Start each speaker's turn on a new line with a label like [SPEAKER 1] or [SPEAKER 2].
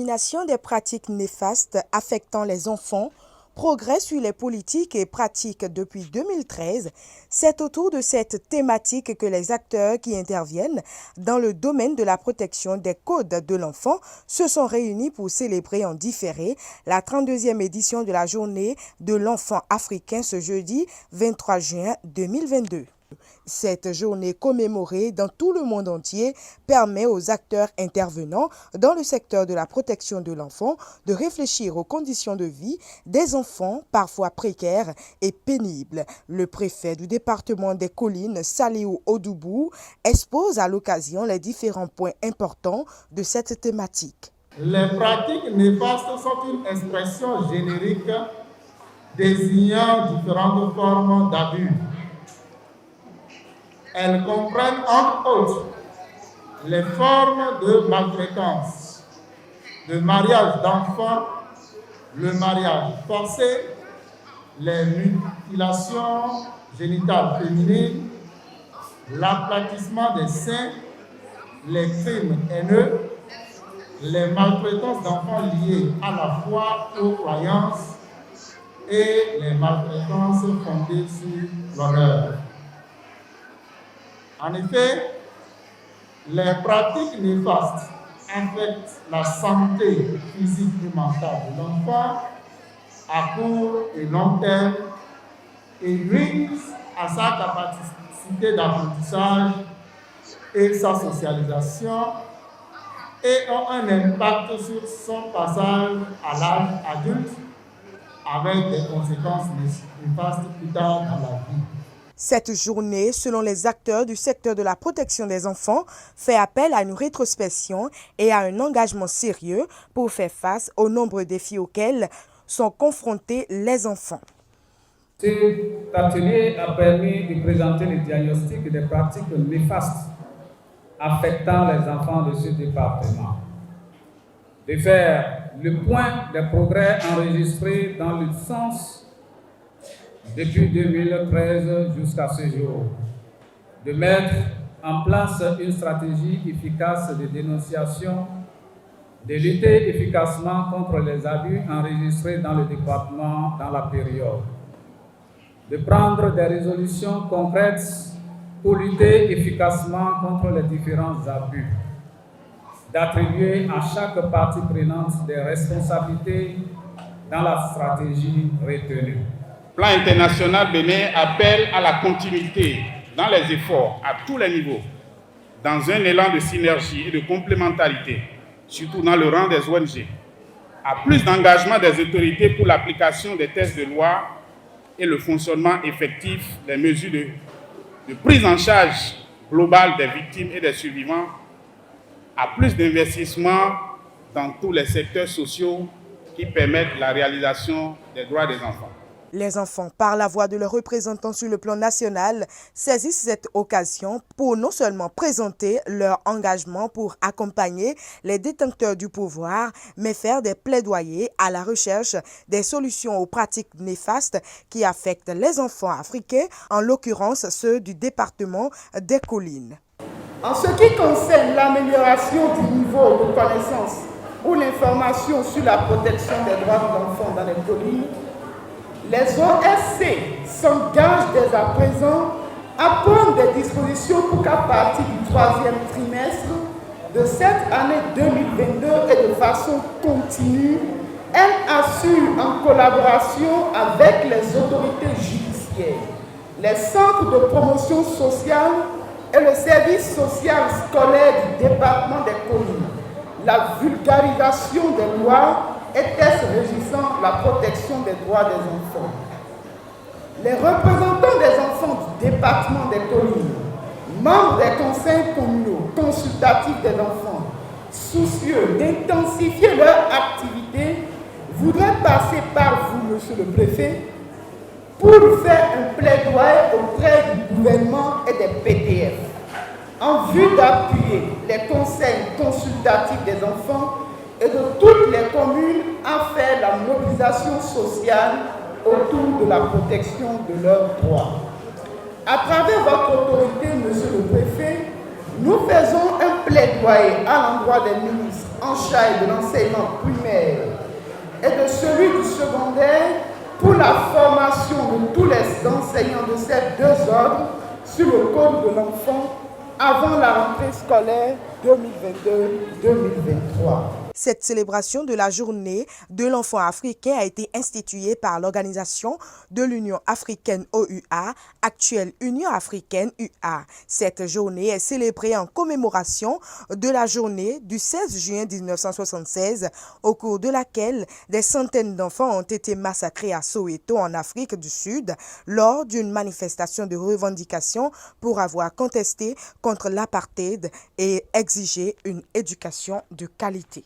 [SPEAKER 1] l'élimination des pratiques néfastes affectant les enfants, progrès sur les politiques et pratiques depuis 2013, c'est autour de cette thématique que les acteurs qui interviennent dans le domaine de la protection des codes de l'enfant se sont réunis pour célébrer en différé la 32e édition de la Journée de l'enfant africain ce jeudi 23 juin 2022. Cette journée commémorée dans tout le monde entier permet aux acteurs intervenants dans le secteur de la protection de l'enfant de réfléchir aux conditions de vie des enfants parfois précaires et pénibles. Le préfet du département des Collines, Saliou Odoubou, expose à l'occasion les différents points importants de cette thématique.
[SPEAKER 2] Les pratiques néfastes sont une expression générique désignant différentes formes d'abus. Elles comprennent entre autres les formes de maltraitance, le mariage d'enfants, le mariage forcé, les mutilations génitales féminines, l'aplatissement des seins, les crimes haineux, les maltraitances d'enfants liées à la foi, aux croyances et les maltraitances fondées sur l'honneur. En effet, les pratiques néfastes affectent la santé physique et mentale de l'enfant à court et long terme et nuisent à sa capacité d'apprentissage et sa socialisation et ont un impact sur son passage à l'âge adulte avec des conséquences néfastes plus tard dans la vie.
[SPEAKER 1] Cette journée, selon les acteurs du secteur de la protection des enfants, fait appel à une rétrospection et à un engagement sérieux pour faire face aux nombreux défis auxquels sont confrontés les enfants.
[SPEAKER 3] Cet atelier a permis de présenter le diagnostic des pratiques néfastes affectant les enfants de ce département, de faire le point des progrès enregistrés dans le sens depuis 2013 jusqu'à ce jour, de mettre en place une stratégie efficace de dénonciation, de lutter efficacement contre les abus enregistrés dans le département dans la période, de prendre des résolutions concrètes pour lutter efficacement contre les différents abus, d'attribuer à chaque partie prenante des responsabilités dans la stratégie retenue.
[SPEAKER 4] Le plan international Bénin appelle à la continuité dans les efforts à tous les niveaux, dans un élan de synergie et de complémentarité, surtout dans le rang des ONG, à plus d'engagement des autorités pour l'application des textes de loi et le fonctionnement effectif des mesures de prise en charge globale des victimes et des survivants, à plus d'investissements dans tous les secteurs sociaux qui permettent la réalisation des droits des enfants.
[SPEAKER 1] Les enfants, par la voix de leurs représentants sur le plan national, saisissent cette occasion pour non seulement présenter leur engagement pour accompagner les détenteurs du pouvoir, mais faire des plaidoyers à la recherche des solutions aux pratiques néfastes qui affectent les enfants africains, en l'occurrence ceux du département des Collines.
[SPEAKER 5] En ce qui concerne l'amélioration du niveau de connaissance ou l'information sur la protection des droits de l'enfant dans les collines, les OSC s'engagent dès à présent à prendre des dispositions pour qu'à partir du 3e trimestre de cette année 2022 et de façon continue, elles assurent en collaboration avec les autorités judiciaires, les centres de promotion sociale et le service social scolaire du département des Collines, la vulgarisation des lois et textes régissant la protection des droits des enfants. Les représentants des enfants du département des Collines, membres des conseils communaux consultatifs des enfants, soucieux d'intensifier leur activité, voudraient passer par vous, monsieur le préfet, pour faire un plaidoyer auprès du gouvernement et des PTF, en vue d'appuyer les conseils consultatifs des enfants et de toutes les communes à faire la mobilisation sociale autour de la protection de leurs droits. À travers votre autorité, monsieur le préfet, nous faisons un plaidoyer à l'endroit des ministres en charge de l'enseignement primaire et de celui du secondaire pour la formation de tous les enseignants de ces deux ordres sur le code de l'enfant avant la rentrée scolaire 2022-2023.
[SPEAKER 1] Cette célébration de la journée de l'enfant africain a été instituée par l'Organisation de l'Union africaine OUA, actuelle Union africaine UA. Cette journée est célébrée en commémoration de la journée du 16 juin 1976, au cours de laquelle des centaines d'enfants ont été massacrés à Soweto en Afrique du Sud lors d'une manifestation de revendication pour avoir contesté contre l'apartheid et exigé une éducation de qualité.